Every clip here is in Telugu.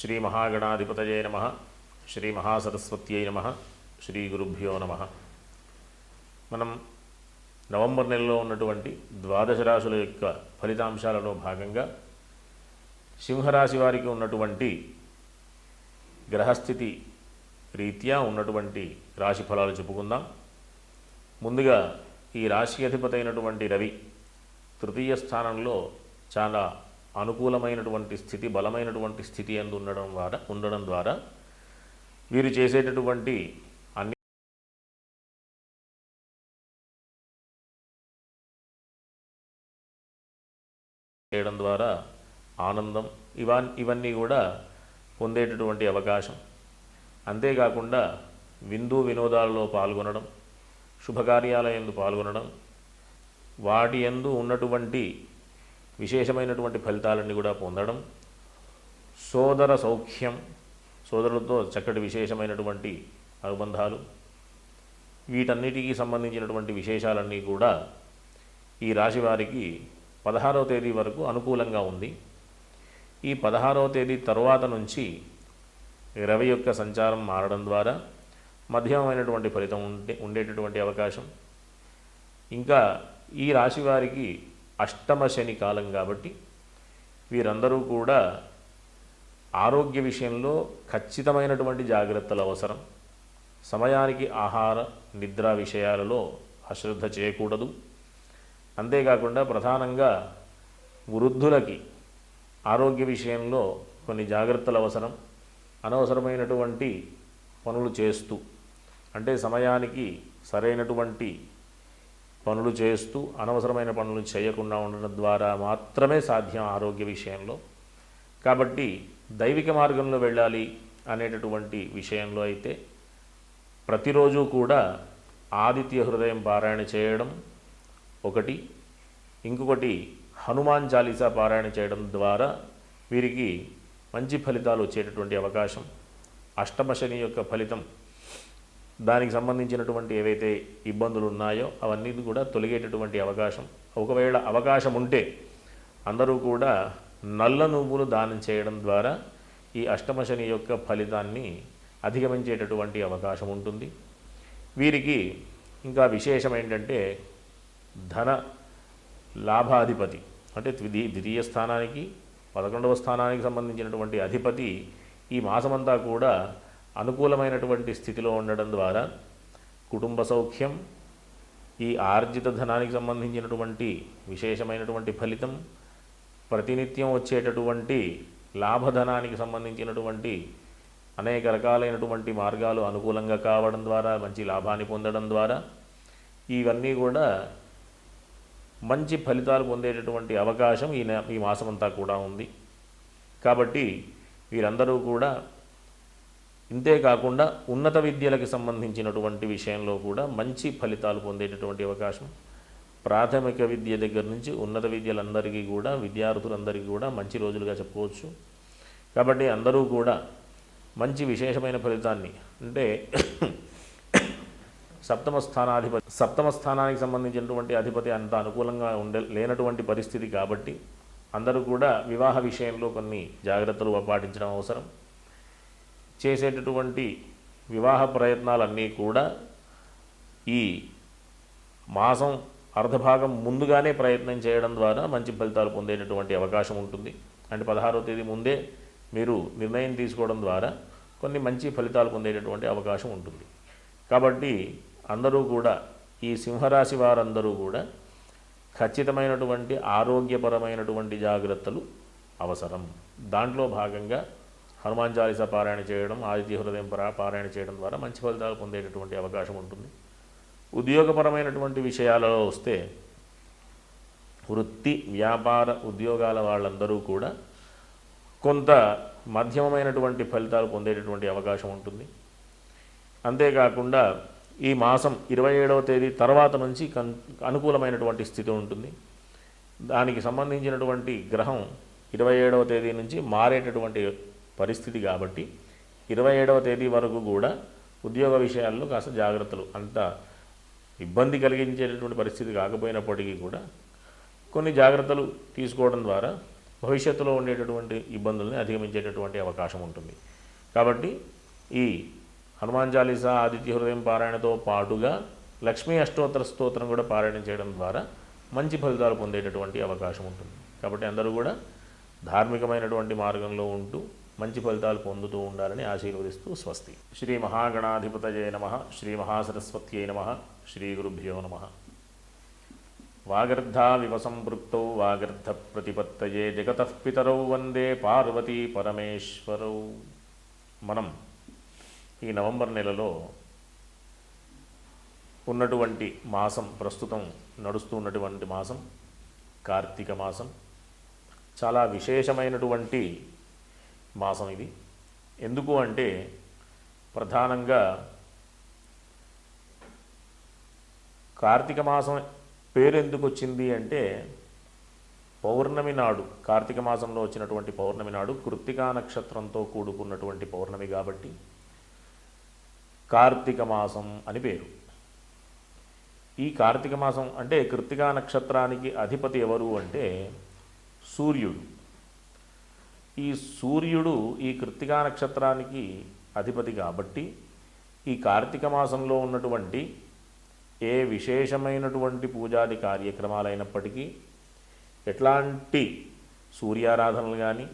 శ్రీ మహాగణాధిపతయే నమః. శ్రీ మహాసరస్వత్యై నమః. శ్రీ గురుభ్యో నమః. మనం నవంబర్ నెలలో ఉన్నటువంటి ద్వాదశ రాశుల యొక్క ఫలితాంశాలలో భాగంగా సింహరాశి వారికి ఉన్నటువంటి గ్రహస్థితి రీత్యా ఉన్నటువంటి రాశి ఫలాలు చెప్పుకుందాం. ముందుగా ఈ రాశి అధిపతి అయినటువంటి రవి తృతీయ స్థానంలో చాలా అనుకూలమైనటువంటి స్థితి, బలమైనటువంటి స్థితి అందు ఉండడం ద్వారా వీరు చేసేటటువంటి అన్ని చేయడం ద్వారా ఆనందం ఇవన్నీ కూడా పొందేటటువంటి అవకాశం. అంతేకాకుండా వినోదాలలో పాల్గొనడం, శుభకార్యాలయందు పాల్గొనడం, వాటి యందు ఉన్నటువంటి విశేషమైనటువంటి ఫలితాలన్నీ కూడా పొందడం, సోదర సౌఖ్యం, సోదరులతో చక్కటి విశేషమైనటువంటి అనుబంధాలు, వీటన్నిటికీ సంబంధించినటువంటి విశేషాలన్నీ కూడా ఈ రాశి వారికి 16వ తేదీ వరకు అనుకూలంగా ఉంది. ఈ 16వ తేదీ తరువాత నుంచి రవి యొక్క సంచారం మారడం ద్వారా మధ్యమైనటువంటి ఫలితం ఉండేటటువంటి అవకాశం. ఇంకా ఈ రాశి వారికి అష్టమ శని కాలం కాబట్టి వీరందరూ కూడా ఆరోగ్య విషయంలో ఖచ్చితమైనటువంటి జాగ్రత్తలు అవసరం. సమయానికి ఆహార నిద్ర విషయాలలో అశ్రద్ధ చేయకూడదు. అంతేకాకుండా ప్రధానంగా వృద్ధులకి ఆరోగ్య విషయంలో కొన్ని జాగ్రత్తలు అవసరం. అనవసరమైనటువంటి పనులు చేస్తూ, అంటే సమయానికి సరైనటువంటి పనులు చేస్తూ అనవసరమైన పనులు చేయకుండా ఉండడం ద్వారా మాత్రమే సాధ్యం ఆరోగ్య విషయంలో. కాబట్టి దైవిక మార్గంలో వెళ్ళాలి అనేటటువంటి విషయంలో అయితే ప్రతిరోజు కూడా ఆదిత్య హృదయం పారాయణ చేయడం ఒకటి, ఇంకొకటి హనుమాన్ చాలీసా పారాయణ చేయడం ద్వారా వీరికి మంచి ఫలితాలు వచ్చేటటువంటి అవకాశం. అష్టమ శని యొక్క ఫలితం, దానికి సంబంధించినటువంటి ఏవైతే ఇబ్బందులు ఉన్నాయో అవన్నీ కూడా తొలగేటటువంటి అవకాశం. ఒకవేళ అవకాశం ఉంటే అందరూ కూడా నల్ల నువ్వులు దానం చేయడం ద్వారా ఈ అష్టమ శని యొక్క ఫలితాన్ని అధిగమించేటటువంటి అవకాశం ఉంటుంది. వీరికి ఇంకా విశేషం ఏంటంటే ధన లాభాధిపతి, అంటే ద్వితీయ స్థానానికి 11వ స్థానానికి సంబంధించినటువంటి అధిపతి ఈ మాసమంతా కూడా అనుకూలమైనటువంటి స్థితిలో ఉండడం ద్వారా కుటుంబ సౌఖ్యం, ఈ ఆర్జిత ధనానికి సంబంధించినటువంటి విశేషమైనటువంటి ఫలితం, ప్రతినిత్యం వచ్చేటటువంటి లాభధనానికి సంబంధించినటువంటి అనేక రకాలైనటువంటి మార్గాలు అనుకూలంగా కావడం ద్వారా మంచి లాభాన్ని పొందడం ద్వారా ఇవన్నీ కూడా మంచి ఫలితాలు పొందేటటువంటి అవకాశం ఈ మాసమంతా కూడా ఉంది. కాబట్టి వీరందరూ కూడా ఇంతేకాకుండా ఉన్నత విద్యలకు సంబంధించినటువంటి విషయంలో కూడా మంచి ఫలితాలు పొందేటటువంటి అవకాశం. ప్రాథమిక విద్య దగ్గర నుంచి ఉన్నత విద్యలందరికీ కూడా, విద్యార్థులందరికీ కూడా మంచి రోజులుగా చెప్పుకోవచ్చు. కాబట్టి అందరూ మంచి విశేషమైన ఫలితాన్ని, అంటే సప్తమ స్థానానికి సంబంధించినటువంటి అధిపతి అంత అనుకూలంగా లేనటువంటి పరిస్థితి కాబట్టి అందరూ కూడా వివాహ విషయంలో కొన్ని జాగ్రత్తలు పాటించడం అవసరం. చేసేటటువంటి వివాహ ప్రయత్నాలన్నీ కూడా ఈ మాసం అర్ధభాగం ముందుగానే ప్రయత్నం చేయడం ద్వారా మంచి ఫలితాలు పొందేటటువంటి అవకాశం ఉంటుంది. అంటే 16వ తేదీ ముందే మీరు నిర్ణయం తీసుకోవడం ద్వారా కొన్ని మంచి ఫలితాలు పొందేటటువంటి అవకాశం ఉంటుంది. కాబట్టి అందరూ కూడా, ఈ సింహరాశి వారందరూ కూడా ఖచ్చితమైనటువంటి ఆరోగ్యపరమైనటువంటి జాగ్రత్తలు అవసరం. దాంట్లో భాగంగా హనుమాన్ చాలీసా పారాయణ చేయడం, ఆదిత్య హృదయం పారాయణ చేయడం ద్వారా మంచి ఫలితాలు పొందేటటువంటి అవకాశం ఉంటుంది. ఉద్యోగపరమైనటువంటి విషయాలలో వస్తే వృత్తి, వ్యాపార, ఉద్యోగాల వాళ్ళందరూ కూడా కొంత మధ్యమమైనటువంటి ఫలితాలు పొందేటటువంటి అవకాశం ఉంటుంది. అంతేకాకుండా ఈ మాసం 27వ తేదీ తర్వాత నుంచి అనుకూలమైనటువంటి స్థితి ఉంటుంది. దానికి సంబంధించినటువంటి గ్రహం 27వ తేదీ నుంచి మారేటటువంటి పరిస్థితి కాబట్టి 27వ తేదీ వరకు కూడా ఉద్యోగ విషయాల్లో కాస్త జాగ్రత్తలు, అంత ఇబ్బంది కలిగించేటటువంటి పరిస్థితి కాకపోయినప్పటికీ కూడా కొన్ని జాగ్రత్తలు తీసుకోవడం ద్వారా భవిష్యత్తులో ఉండేటటువంటి ఇబ్బందుల్ని అధిగమించేటటువంటి అవకాశం ఉంటుంది. కాబట్టి ఈ హనుమాన్ చాలీసా, ఆదిత్య హృదయం పారాయణతో పాటుగా లక్ష్మీ అష్టోత్తర స్తోత్రం కూడా పారాయణం చేయడం ద్వారా మంచి ఫలితాలు పొందేటటువంటి అవకాశం ఉంటుంది. కాబట్టి అందరూ కూడా ధార్మికమైనటువంటి మార్గంలో ఉంటూ మంచి ఫలితాలు పొందుతూ ఉండాలని ఆశీర్వదిస్తూ స్వస్తి. శ్రీ మహాగణాధిపతయే నమః. శ్రీ మహాసరస్వత్యై నమః. శ్రీ గురుభ్యో నమః. వాగర్ధావివ సంపృక్తౌ వాగర్ధ ప్రతిపత్తయే జగతః పితరౌ వందే పార్వతీ పరమేశ్వరౌ. మనం ఈ నవంబర్ నెలలో ఉన్నటువంటి మాసం, ప్రస్తుతం నడుస్తూ ఉన్నటువంటి మాసం కార్తీక మాసం. చాలా విశేషమైనటువంటి మాసం ఇది. ఎందుకు అంటే ప్రధానంగా కార్తీక మాసం పేరు ఎందుకు వచ్చింది అంటే పౌర్ణమి నాడు, కార్తీక మాసంలో వచ్చినటువంటి పౌర్ణమి నాడు కృత్తికా నక్షత్రంతో కూడుకున్నటువంటి పౌర్ణమి కాబట్టి కార్తీక మాసం అని పేరు. ఈ కార్తీక మాసం అంటే కృత్తికా నక్షత్రానికి అధిపతి ఎవరు అంటే సూర్యుడు. ఈ సూర్యుడు ఈ కృత్తికా నక్షత్రానికి అధిపతి కాబట్టి ఈ కార్తీక మాసంలో ఉన్నటువంటి ఏ విశేషమైనటువంటి పూజాది కార్యక్రమాలైనప్పటికీ, ఎట్లాంటి సూర్యారాధనలు కానీ,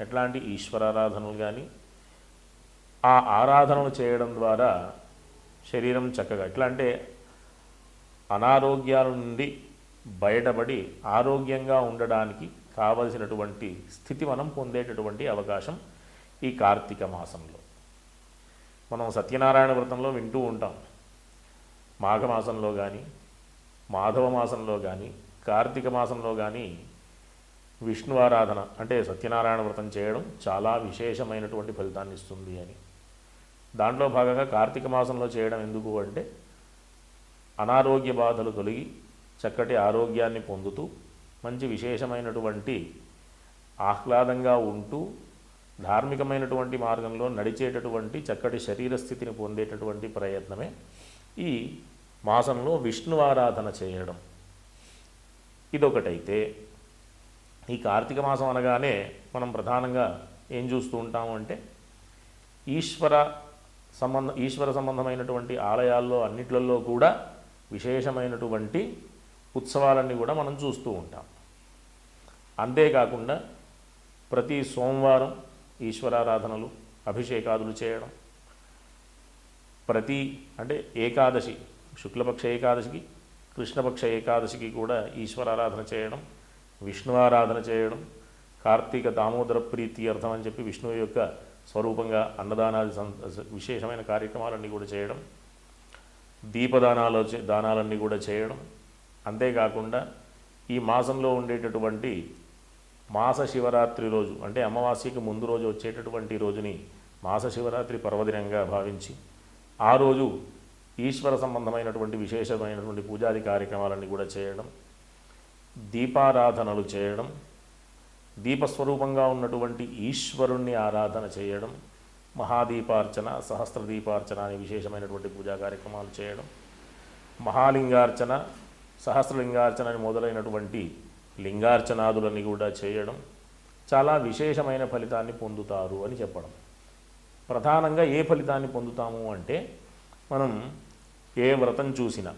ఎట్లాంటి ఈశ్వరారాధనలు కానీ, ఆ ఆరాధనలు చేయడం ద్వారా శరీరం చక్కగా, ఎట్లా అంటే అనారోగ్యాల నుండి బయటపడి ఆరోగ్యంగా ఉండడానికి కావలసినటువంటి స్థితి మనం పొందేటటువంటి అవకాశం ఈ కార్తీక మాసంలో. మనం సత్యనారాయణ వ్రతంలో వింటూ ఉంటాం. మాఘమాసంలో కానీ, మాధవ మాసంలో కానీ, కార్తీక మాసంలో కానీ విష్ణు ఆరాధన అంటే సత్యనారాయణ వ్రతం చేయడం చాలా విశేషమైనటువంటి ఫలితాన్ని ఇస్తుంది అని. దాంట్లో భాగంగా కార్తీక మాసంలో చేయడం ఎందుకు అంటే అనారోగ్య బాధలు తొలగి చక్కటి ఆరోగ్యాన్ని పొందుతూ మంచి విశేషమైనటువంటి ఆహ్లాదంగా ఉంటూ ధార్మికమైనటువంటి మార్గంలో నడిచేటటువంటి చక్కటి శరీర స్థితిని పొందేటటువంటి ప్రయత్నమే ఈ మాసంలో విష్ణు ఆరాధన చేయడం. ఇదొకటైతే ఈ కార్తీక మాసం అనగానే మనం ప్రధానంగా ఏం చూస్తూ ఉంటాము అంటే ఈశ్వర సంబంధమైనటువంటి ఆలయాల్లో అన్నిట్లలో కూడా విశేషమైనటువంటి ఉత్సవాలన్నీ కూడా మనం చూస్తూ ఉంటాం. అంతేకాకుండా ప్రతి సోమవారం ఈశ్వరారాధనలు, అభిషేకాదులు చేయడం, ప్రతి అంటే ఏకాదశి, శుక్లపక్ష ఏకాదశికి, కృష్ణపక్ష ఏకాదశికి కూడా ఈశ్వరారాధన చేయడం, విష్ణు ఆరాధన చేయడం, కార్తీక దామోదర ప్రీతి అర్థం అని చెప్పి విష్ణువు యొక్క స్వరూపంగా అన్నదానాది విశేషమైన కార్యక్రమాలన్నీ కూడా చేయడం, దానాలన్నీ కూడా చేయడం. అంతేకాకుండా ఈ మాసంలో ఉండేటటువంటి మాస శివరాత్రి రోజు అంటే అమావాస్యకి ముందు రోజు వచ్చేటటువంటి రోజుని మాస శివరాత్రి పర్వదినంగా భావించి ఆ రోజు ఈశ్వర సంబంధమైనటువంటి విశేషమైనటువంటి పూజాది కార్యక్రమాలన్నీ కూడా చేయడం, దీపారాధనలు చేయడం, దీపస్వరూపంగా ఉన్నటువంటి ఈశ్వరుణ్ణి ఆరాధన చేయడం, మహాదీపార్చన, సహస్రదీపార్చన అనే విశేషమైనటువంటి పూజా కార్యక్రమాలు చేయడం, మహాలింగార్చన, సహస్రలింగార్చన అని మొదలైనటువంటి లింగార్చనాదులని కూడా చేయడం చాలా విశేషమైన ఫలితాన్ని పొందుతారు అని చెప్పడం. ప్రధానంగా ఏ ఫలితాన్ని పొందుతాము అంటే మనం ఏ వ్రతం చూసినా,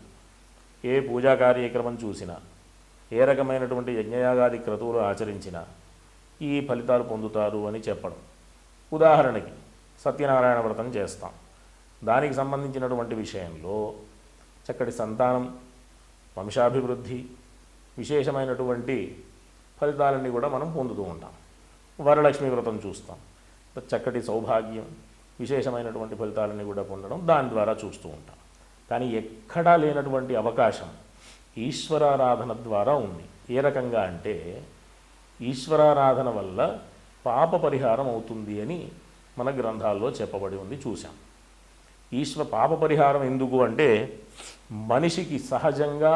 ఏ పూజా కార్యక్రమం చూసినా, ఏ రకమైనటువంటి యజ్ఞయాగాది క్రతువులు ఆచరించినా ఈ ఫలితాలు పొందుతారు అని చెప్పడం. ఉదాహరణకి సత్యనారాయణ వ్రతం చేస్తాం. దానికి సంబంధించినటువంటి విషయంలో చక్కటి సంతానం, వంశాభివృద్ధి, విశేషమైనటువంటి ఫలితాలన్నీ కూడా మనం పొందుతూ ఉంటాం. వరలక్ష్మి వ్రతం చూస్తాం, చక్కటి సౌభాగ్యం, విశేషమైనటువంటి ఫలితాలన్నీ కూడా పొందడం దాని ద్వారా చూస్తూ ఉంటాం. కానీ ఎక్కడా లేనటువంటి అవకాశం ఈశ్వరారాధన ద్వారా ఉంది. ఏ రకంగా అంటే ఈశ్వరారాధన వల్ల పాప పరిహారం అవుతుంది అని మన గ్రంథాల్లో చెప్పబడి ఉంది, చూసాం. పాప పరిహారం ఎందుకు అంటే మనిషికి సహజంగా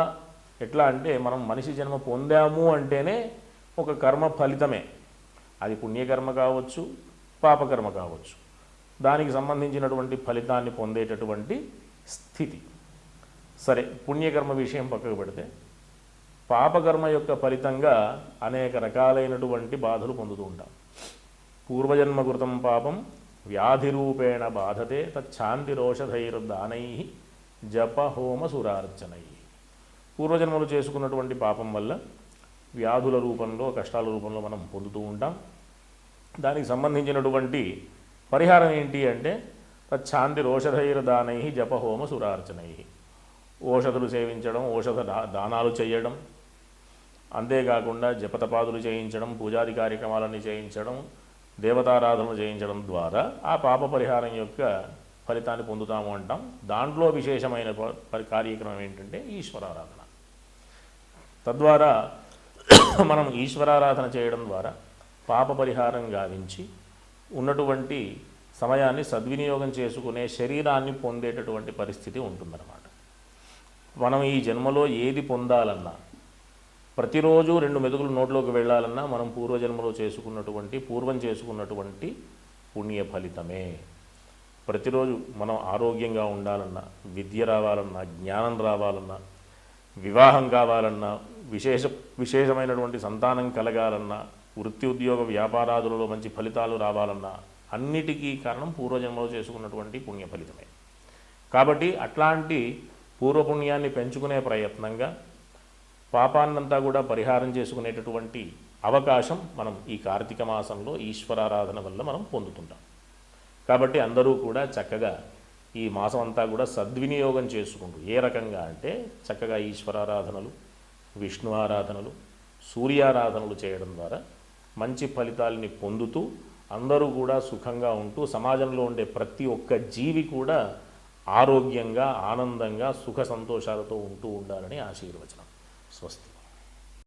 ఎట్లా అంటే మనం మనిషి జన్మ పొందాము అంటేనే ఒక కర్మ ఫలితమే. అది పుణ్యకర్మ కావచ్చు, పాపకర్మ కావచ్చు. దానికి సంబంధించినటువంటి ఫలితాన్ని పొందేటటువంటి స్థితి. సరే, పుణ్యకర్మ విషయం పక్కకు పెడితే పాపకర్మ యొక్క ఫలితంగా అనేక రకాలైనటువంటి బాధలు పొందుతూ ఉంటాం. పూర్వజన్మకృతం పాపం వ్యాధిరూపేణ బాధతే తచ్ఛాంతిరోషధైర్దానై జప హోమ సురార్చనై. పూర్వజన్మలు చేసుకున్నటువంటి పాపం వల్ల వ్యాధుల రూపంలో, కష్టాల రూపంలో మనం పొందుతూ ఉంటాం. దానికి సంబంధించినటువంటి పరిహారం ఏంటి అంటే తచ్ఛాంతిరోషధైర్దానై జప హోమ సురార్చనై. ఓషధులు సేవించడం, ఔషధ దానాలు చేయడం, అంతేకాకుండా జపతపాదులు చేయించడం, పూజాది కార్యక్రమాలన్నీ చేయించడం, దేవతారాధనలు చేయించడం ద్వారా ఆ పాప పరిహారం యొక్క ఫలితాన్ని పొందుతాము అంటాం. దాంట్లో విశేషమైన కార్యక్రమం ఏంటంటే ఈశ్వరారాధన. తద్వారా మనం ఈశ్వరారాధన చేయడం ద్వారా పాప పరిహారం గావించి ఉన్నటువంటి సమయాన్ని సద్వినియోగం చేసుకునే శరీరాన్ని పొందేటటువంటి పరిస్థితి ఉంటుందన్నమాట. మనం ఈ జన్మలో ఏది పొందాలన్నా, ప్రతిరోజు 2 మెతుకులు నోట్లోకి వెళ్ళాలన్నా మనం పూర్వం చేసుకున్నటువంటి పుణ్య ఫలితమే. ప్రతిరోజు మనం ఆరోగ్యంగా ఉండాలన్నా, విద్య రావాలన్నా, జ్ఞానం రావాలన్నా, వివాహం కావాలన్నా, విశేషమైనటువంటి సంతానం కలగాలన్నా, వృత్తి ఉద్యోగ వ్యాపారాదులలో మంచి ఫలితాలు రావాలన్నా అన్నిటికీ కారణం పూర్వజన్మలో చేసుకున్నటువంటి పుణ్య ఫలితమే. కాబట్టి అట్లాంటి పూర్వపుణ్యాన్ని పెంచుకునే ప్రయత్నంగా పాపాన్నంతా కూడా పరిహారం చేసుకునేటటువంటి అవకాశం మనం ఈ కార్తీక మాసంలో ఈశ్వరారాధన వల్ల మనం పొందుతుంటాం. కాబట్టి అందరూ కూడా చక్కగా ఈ మాసం అంతా కూడా సద్వినియోగం చేసుకుంటూ, ఏ రకంగా అంటే చక్కగా ఈశ్వరారాధనలు, విష్ణు ఆరాధనలు, సూర్యారాధనలు చేయడం ద్వారా మంచి ఫలితాలని పొందుతూ అందరూ కూడా సుఖంగా ఉంటూ సమాజంలో ఉండే ప్రతి ఒక్క జీవి కూడా ఆరోగ్యంగా, ఆనందంగా, సుఖ సంతోషాలతో ఉంటూ ఉండాలని ఆశీర్వచనం. స్వస్తి.